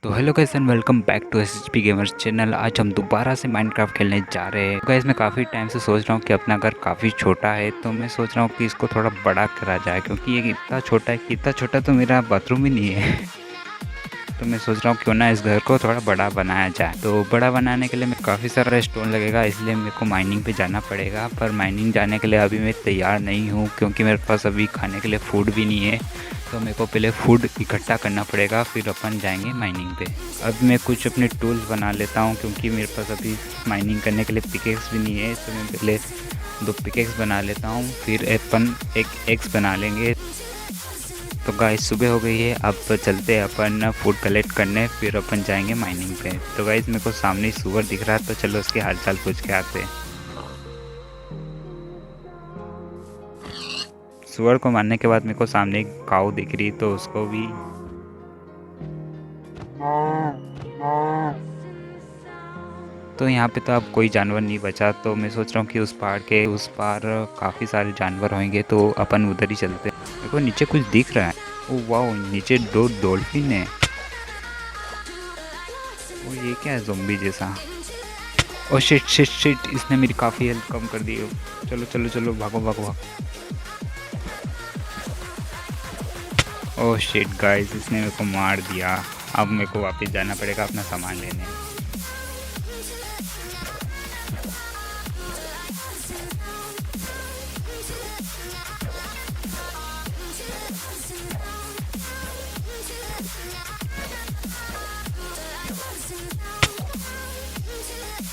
तो hello guys and welcome back to SHP gamers channel. आज हम दोबारा से माइनक्राफ्ट खेलने जा रहे हैं। गाइस मैं काफ़ी टाइम से सोच रहा हूँ कि अपना घर काफ़ी छोटा है, तो मैं सोच रहा हूँ कि इसको थोड़ा बड़ा करा जाए, क्योंकि ये इतना छोटा है कि इतना छोटा तो मेरा बाथरूम ही नहीं है। तो मैं सोच रहा हूँ क्यों ना इस घर को थोड़ा बड़ा बनाया जाए। तो बड़ा बनाने के लिए मैं काफ़ी सारा स्टोन लगेगा, इसलिए मेरे को माइनिंग पे जाना पड़ेगा। पर माइनिंग जाने के लिए अभी मैं तैयार नहीं हूँ, क्योंकि मेरे पास अभी खाने के लिए फूड भी नहीं है। तो मेरे को पहले फूड इकट्ठा करना पड़ेगा, फिर अपन जाएंगे माइनिंग पे। अब मैं कुछ अपने टूल्स बना लेता हूँ, क्योंकि मेरे पास अभी माइनिंग करने के लिए पिकेक्स भी नहीं है। तो मैं पहले 2 पिकेक्स बना लेता हूँ, फिर अपन एक एक्स बना लेंगे। तो गाइस सुबह हो गई है, अब तो चलते हैं अपन फूड कलेक्ट करने, फिर अपन जाएंगे माइनिंग पे। तो गाइस मेरे को सामने ही सुअर दिख रहा है, तो चलो उसके हाल चाल पूछ के आते हैं। सुअर को मारने के बाद मेरे को सामने एक काऊ दिख रही, तो उसको भी तो यहाँ पे तो अब कोई जानवर नहीं बचा, तो मैं सोच रहा हूँ कि उस पहाड़ के उस पार काफ़ी सारे जानवर होंगे, तो अपन उधर ही चलते हैं। मेरे को नीचे कुछ दिख रहा है। ओ वाह, नीचे 2 डॉल्फिन है। ओ ये क्या है, ज़ॉम्बी जैसा। ओ शिट शिट शिट, इसने मेरी काफ़ी हेल्प कम कर दी। चलो चलो चलो, भागो भागो भागो। ओ शिट गाइस, इसने मेरे को मार दिया। अब मेरे को वापस जाना पड़ेगा अपना सामान लेने।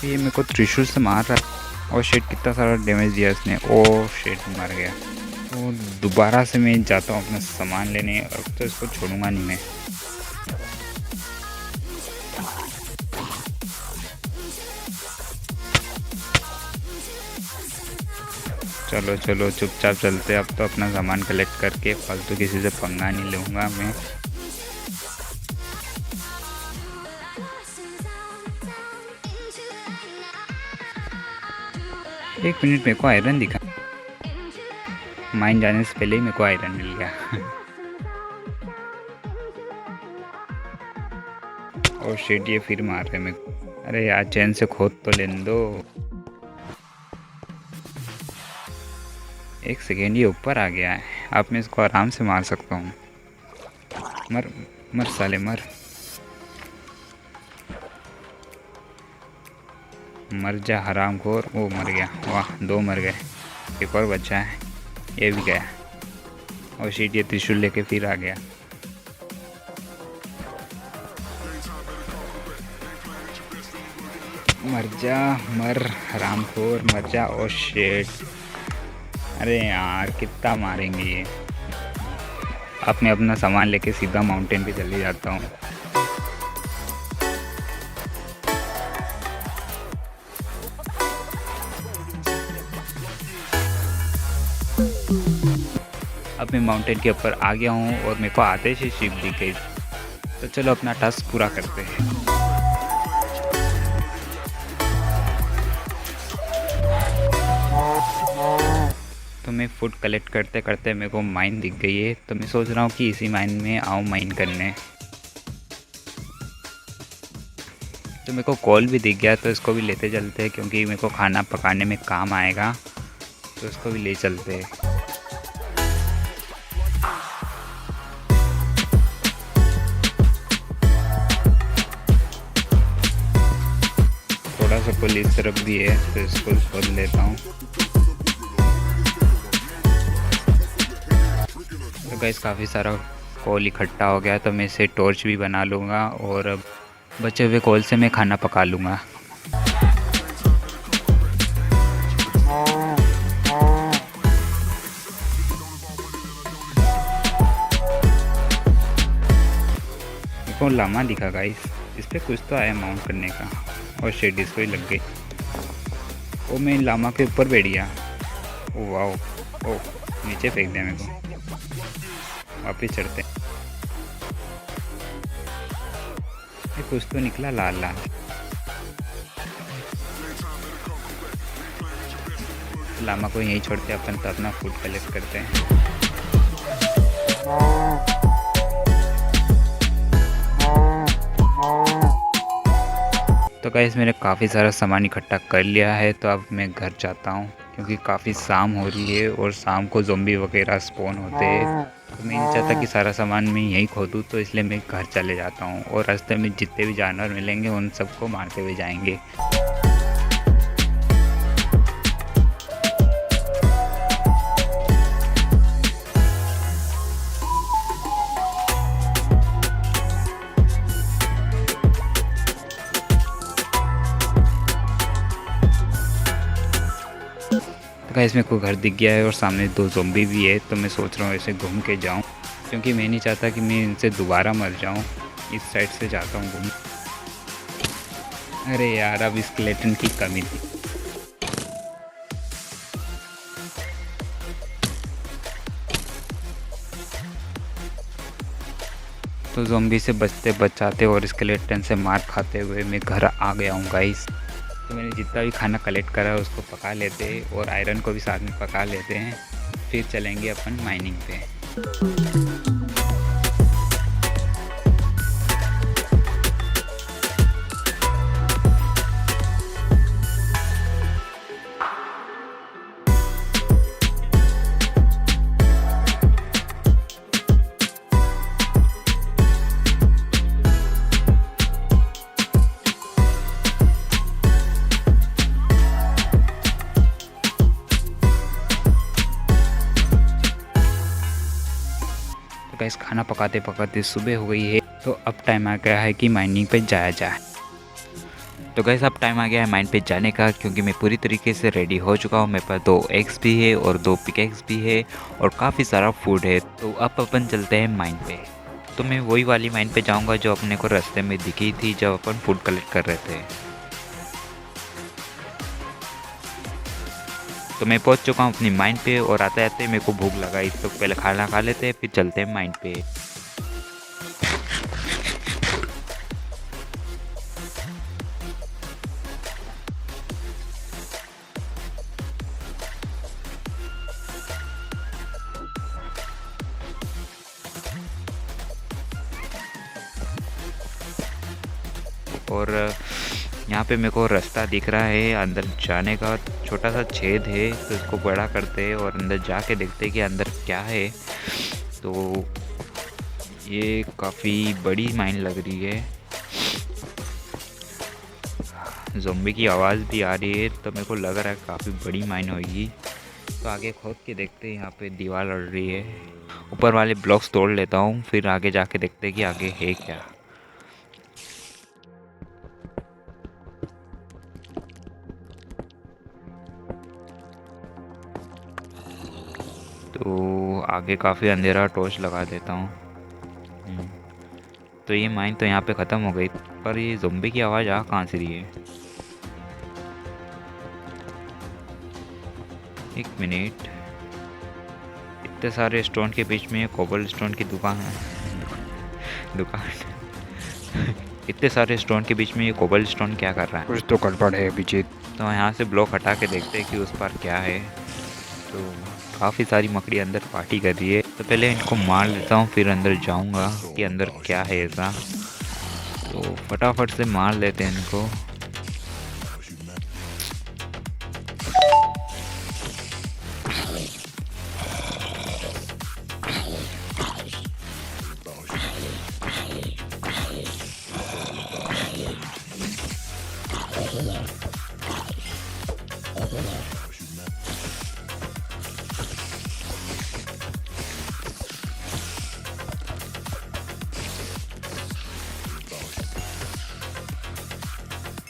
ये मेरे को त्रिशूल से मार रहा है। ओ शिट, कितना सारा डैमेज दिया इसने। ओ शिट, मर गया। तो दोबारा से मैं जाता हूँ अपना सामान लेने। अब तो इसको छोड़ूंगा नहीं मैं। चलो चलो चुपचाप चलते। अब तो अपना सामान कलेक्ट करके फालतू किसी से पंगा नहीं लूँगा मैं। एक मिनट, मेरे को आयरन दिखा। माइन जाने से पहले ही मेरे को आयरन मिल गया। और शिट, ये फिर मार रहे मेरे को। अरे यार, चैन से खोद तो लेने दो। एक सेकेंड, ये ऊपर आ गया है। अब मैं इसको आराम से मार सकता हूँ। मर मर साले मर। मर जा हरामखोर। वो मर गया। वाह, 2 मर गए। एक और बच्चा है, ये भी गया। और शिट, ये त्रिशूल लेके फिर आ गया। मर जा, मर हरामखोर, मर जा। ओ शिट, अरे यार कितना मारेंगे ये। अब मैं अपना सामान लेके सीधा माउंटेन पे चले जाता हूँ। अब मैं माउंटेन के ऊपर आ गया हूँ और मेरे को आते ही शिप दिख गई। तो चलो अपना टास्क पूरा करते हैं। तो मैं फूड कलेक्ट करते करते मेरे को माइन दिख गई है, तो मैं सोच रहा हूँ कि इसी माइन में आऊँ माइन करने। तो मेरे को कॉल भी दिख गया, तो इसको भी लेते चलते हैं, क्योंकि मेरे को खाना पकाने में काम आएगा। तो इसको भी ले चलते हैं। थोड़ा सा पुल इस तरफ भी है, तो इसको खोद लेता हूँ। तो गाइस काफ़ी सारा कोल इकट्ठा हो गया, तो मैं इसे टॉर्च भी बना लूँगा, और बचे हुए कोल से मैं खाना पका लूँगा। मेरे को लामा दिखा गाइस, इस पर कुछ तो आया माउंट करने का। और शेड इसको ही लग गई। ओ, मैं लामा के ऊपर बैठ गया। ओ वाह, ओ नीचे फेंक दिया मेरे को। वापस चढ़ते। ये कुछ तो निकला लाल लाल। लामा को यहीं छोड़ते अपन तो अपना फूड कलेक्ट करते हैं। तो गाइस मैंने काफ़ी सारा सामान इकट्ठा कर लिया है, तो अब मैं घर जाता हूँ क्योंकि काफ़ी शाम हो रही है और शाम को ज़ॉम्बी वगैरह स्पॉन होते हैं। तो मैं नहीं चाहता कि सारा सामान मैं यहीं खो दूँ, तो इसलिए मैं घर चले जाता हूँ और रास्ते में जितने भी जानवर मिलेंगे उन सबको मारते हुए जाएंगे। तो गाइस मेरे को घर दिख गया है और सामने 2 ज़ॉम्बी भी है, तो मैं सोच रहा हूँ ऐसे घूम के जाऊँ क्योंकि मैं नहीं चाहता कि मैं इनसे दोबारा मर जाऊँ। इस साइड से जाता हूँ घूम। अरे यार, अब स्केलेटन की कमी थी। तो ज़ॉम्बी से बचते बचाते और स्केलेटन से मार खाते हुए मैं घर आ गया हूँ गाइस। तो मैंने जितना भी खाना कलेक्ट करा है उसको पका लेते हैं और आयरन को भी साथ में पका लेते हैं, फिर चलेंगे अपन माइनिंग पे। तो गाइस खाना पकाते पकाते सुबह हो गई है, तो अब टाइम आ गया है कि माइनिंग पे जाया जाए। तो गाइस अब टाइम आ गया है माइन पे जाने का क्योंकि मैं पूरी तरीके से रेडी हो चुका हूँ। मेरे पास 2 एग्स भी है और 2 पिकेक्स भी है और काफ़ी सारा फूड है। तो अब अपन चलते हैं माइन पे। तो मैं वही वाली माइन पे जाऊँगा जो अपने को रास्ते में दिखी थी जब अपन फूड कलेक्ट कर रहे थे। तो मैं पहुँच चुका हूँ अपनी माइन पे और आते आते मेरे को भूख लगा, इस तो पहले खाना खा लेते हैं फिर चलते हैं माइन पे। और यहाँ पे मेरे को रास्ता दिख रहा है अंदर जाने का, छोटा सा छेद है, तो इसको बड़ा करते हैं और अंदर जाके देखते हैं कि अंदर क्या है। तो ये काफ़ी बड़ी माइन लग रही है, ज़ॉम्बी की आवाज़ भी आ रही है, तो मेरे को लग रहा है काफ़ी बड़ी माइन होगी। तो आगे खोद के देखते हैं, यहाँ पे दीवार लड़ रही है। ऊपर वाले ब्लॉक्स तोड़ लेता हूँ, फिर आगे जाके देखते हैं कि आगे है क्या। तो आगे काफ़ी अंधेरा, टॉर्च लगा देता हूँ। तो ये माइन तो यहाँ पे ख़त्म हो गई, पर ये ज़ॉम्बी की आवाज़ आ कहाँ से रही है? एक मिनट, इतने सारे स्टोन के बीच में कोबल स्टोन की दुकान इतने सारे स्टोन के बीच में ये कोबल स्टोन क्या कर रहा है? कुछ तो गड़बड़ है अभिजीत। तो यहाँ से ब्लॉक हटा के देखते हैं कि उस पर क्या है। तो काफ़ी सारी मकड़ी अंदर पार्टी कर रही है, तो पहले इनको मार लेता हूँ फिर अंदर जाऊँगा कि अंदर क्या है ऐसा। तो फटाफट से मार लेते हैं इनको।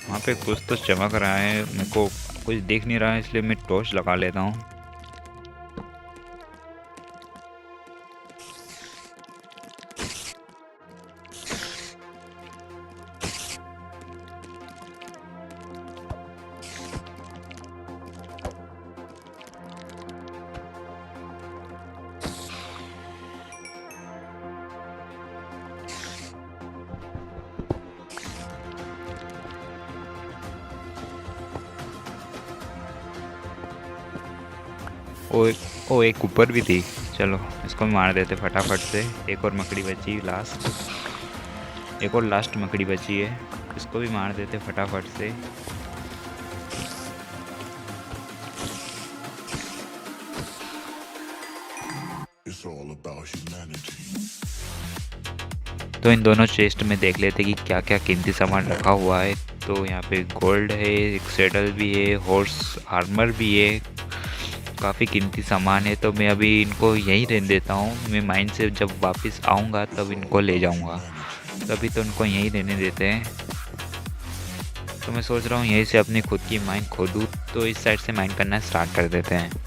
वहाँ पे कुछ तो चमक रहा है, मेरे को कुछ दिख नहीं रहा है, इसलिए मैं टॉर्च लगा लेता हूँ। ओ एक ऊपर भी थी, चलो इसको मार देते फटाफट से। एक और मकड़ी बची लास्ट। एक और लास्ट मकड़ी बची है, इसको भी मार देते फटाफट से। तो इन दोनों चेस्ट में देख लेते कि क्या क्या कीमती सामान रखा हुआ है। तो यहाँ पे गोल्ड है, एक सेडल भी है, हॉर्स आर्मर भी है, काफ़ी कीमती सामान है। तो मैं अभी इनको यहीं रहने देता हूँ, मैं माइन से जब वापस आऊँगा तब इनको ले जाऊँगा। तो अभी तो इनको यहीं रहने देते हैं। तो मैं सोच रहा हूँ यहीं से अपनी खुद की माइन खोदूँ। तो इस साइड से माइन करना स्टार्ट कर देते हैं।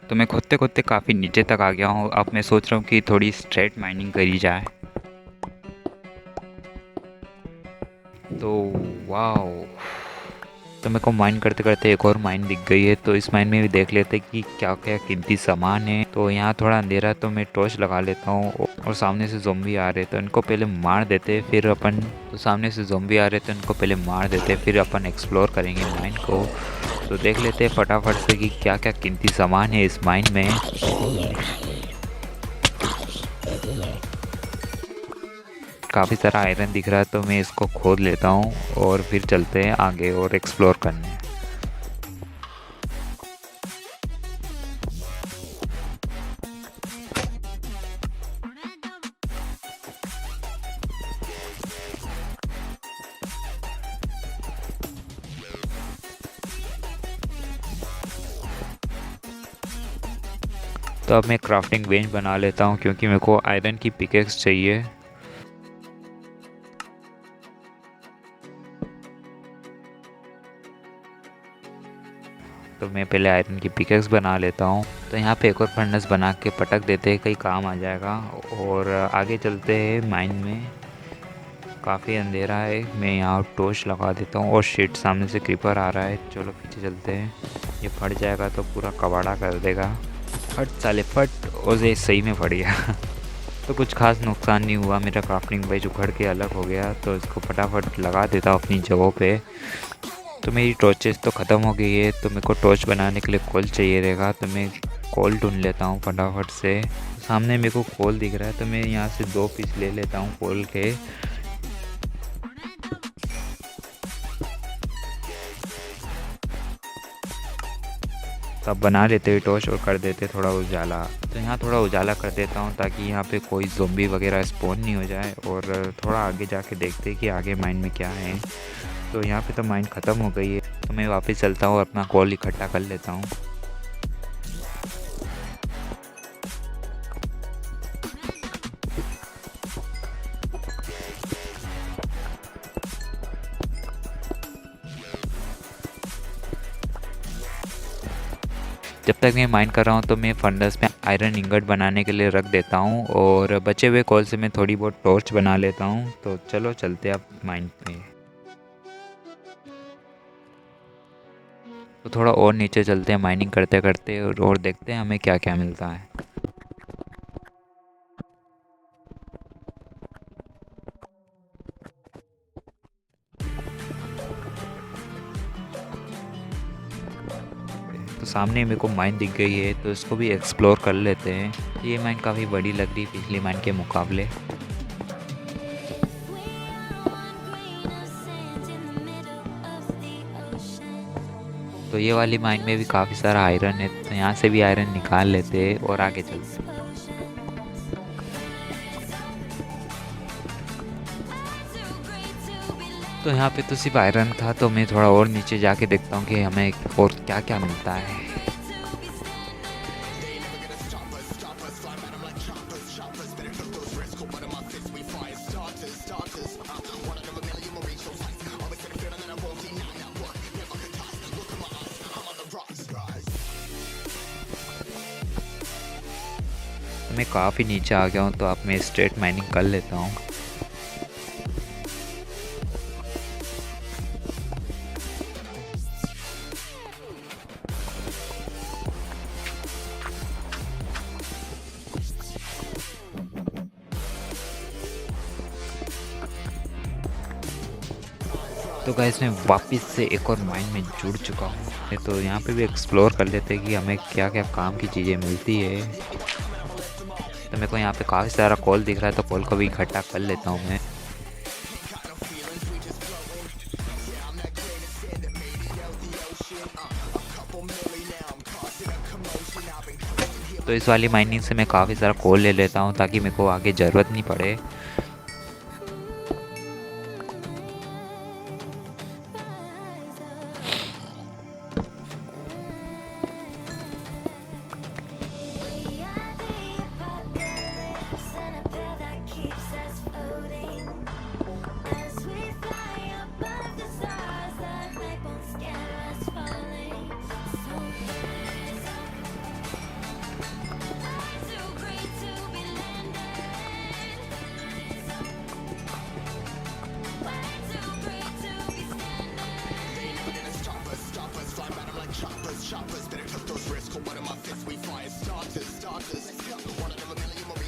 तो मैं खोदते खोदते काफ़ी नीचे तक आ गया हूँ। अब मैं सोच रहा हूँ कि थोड़ी स्ट्रेट माइनिंग करी जाए। तो वाओ, तो मेरे को माइन करते करते एक और माइन दिख गई है। तो इस माइन में भी देख लेते कि क्या क्या कीमती सामान है। तो यहाँ थोड़ा अंधेरा है तो मैं टॉर्च लगा लेता हूँ। और सामने से ज़ॉम्बी आ रहे तो इनको पहले मार देते फिर अपन फिर अपन एक्सप्लोर करेंगे माइन को। तो देख लेते हैं फटाफट से कि क्या क्या कीमती सामान है इस माइन में। काफ़ी सारा आयरन दिख रहा है तो मैं इसको खोद लेता हूँ और फिर चलते हैं आगे और एक्सप्लोर करने। तो अब मैं क्राफ्टिंग बेंच बना लेता हूँ क्योंकि मेरे को आयरन की पिकेक्स चाहिए। तो मैं पहले आयरन की पिकेक्स बना लेता हूँ। तो यहाँ पे एक और फर्नेस बना के पटक देते हैं, कहीं काम आ जाएगा। और आगे चलते हैं माइन में। काफ़ी अंधेरा है, मैं यहाँ टॉर्च लगा देता हूँ। और शिट, सामने से क्रीपर आ रहा है। चलो पीछे चलते हैं, ये फट जाएगा तो पूरा कबाड़ा कर देगा। फट साले फट, और ये सही में फट गया। तो कुछ खास नुकसान नहीं हुआ, मेरा क्राफ्टिंग बेंच उखड़ के अलग हो गया। तो इसको फटाफट लगा देता हूँ अपनी जगहों पे। तो मेरी टॉर्चेस तो ख़त्म हो गई है। तो मेरे को टॉर्च बनाने के लिए कोल चाहिए रहेगा। तो मैं कोल ढूंढ लेता हूँ फटाफट से। सामने मेरे को कोल दिख रहा है तो मैं यहाँ से 2 पीस ले लेता हूँ कोल के। तब बना लेते हैं टॉर्च और कर देते थोड़ा उजाला। तो यहाँ थोड़ा उजाला कर देता हूँ ताकि यहाँ पे कोई ज़ॉम्बी वगैरह स्पॉन नहीं हो जाए। और थोड़ा आगे जाके देखते हैं कि आगे माइन में क्या है। तो यहाँ पे तो माइन ख़त्म हो गई है। तो मैं वापस चलता हूँ और अपना कोल इकट्ठा कर लेता हूँ। जब तक मैं माइन कर रहा हूँ तो मैं फंडस में आयरन इंगट बनाने के लिए रख देता हूँ। और बचे हुए कोल से मैं थोड़ी बहुत टॉर्च बना लेता हूँ। तो चलो चलते अब माइन पे। तो थोड़ा और नीचे चलते हैं माइनिंग करते करते और देखते हैं हमें क्या क्या मिलता है। तो सामने मेरे को माइन दिख गई है तो इसको भी एक्सप्लोर कर लेते हैं। ये माइन काफ़ी बड़ी लग रही पिछली माइन के मुकाबले। तो ये वाली माइन में भी काफ़ी सारा आयरन है। तो यहाँ से भी आयरन निकाल लेते हैं और आगे चलते हैं। तो यहाँ पे तो सिर्फ आयरन था। तो मैं थोड़ा और नीचे जाके देखता हूँ कि हमें और क्या क्या मिलता है। मैं काफ़ी नीचे आ गया हूँ तो अब मैं स्ट्रेट माइनिंग कर लेता हूँ। तो गाइस मैं वापस से एक और माइन में जुड़ चुका हूँ, तो यहाँ पे भी एक्सप्लोर कर लेते हैं कि हमें क्या क्या काम की चीज़ें मिलती है। तो मेरे को यहाँ पे काफ़ी सारा कोल दिख रहा है, तो कोल को भी इकट्ठा कर लेता हूँ मैं। तो इस वाली माइनिंग से मैं काफ़ी सारा कोल ले लेता हूँ ताकि मेरे को आगे ज़रूरत नहीं पड़े।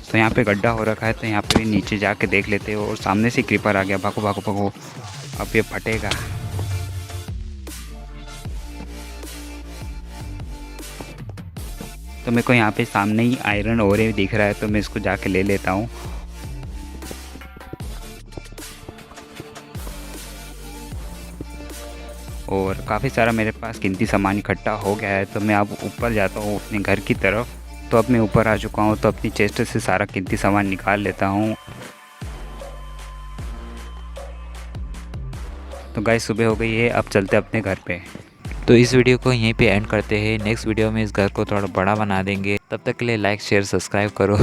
तो यहाँ पे गड्ढा हो रखा है, तो यहाँ पे नीचे जाके देख लेते हो। और सामने से क्रीपर आ गया, भागो भागो भागो, अब ये फटेगा। तो मेरे को यहाँ पे सामने ही आयरन ओर दिख रहा है, तो मैं इसको जाके ले लेता हूँ। और काफ़ी सारा मेरे पास कीमती सामान इकट्ठा हो गया है, तो मैं अब ऊपर जाता हूँ अपने घर की तरफ। तो अब मैं ऊपर आ चुका हूँ, तो अपनी चेस्ट से सारा कीमती सामान निकाल लेता हूँ। तो गाइस सुबह हो गई है, अब चलते अपने घर पे। तो इस वीडियो को यहीं पे एंड करते हैं। नेक्स्ट वीडियो में इस घर को थोड़ा बड़ा बना देंगे। तब तक के लिए लाइक शेयर सब्सक्राइब करो।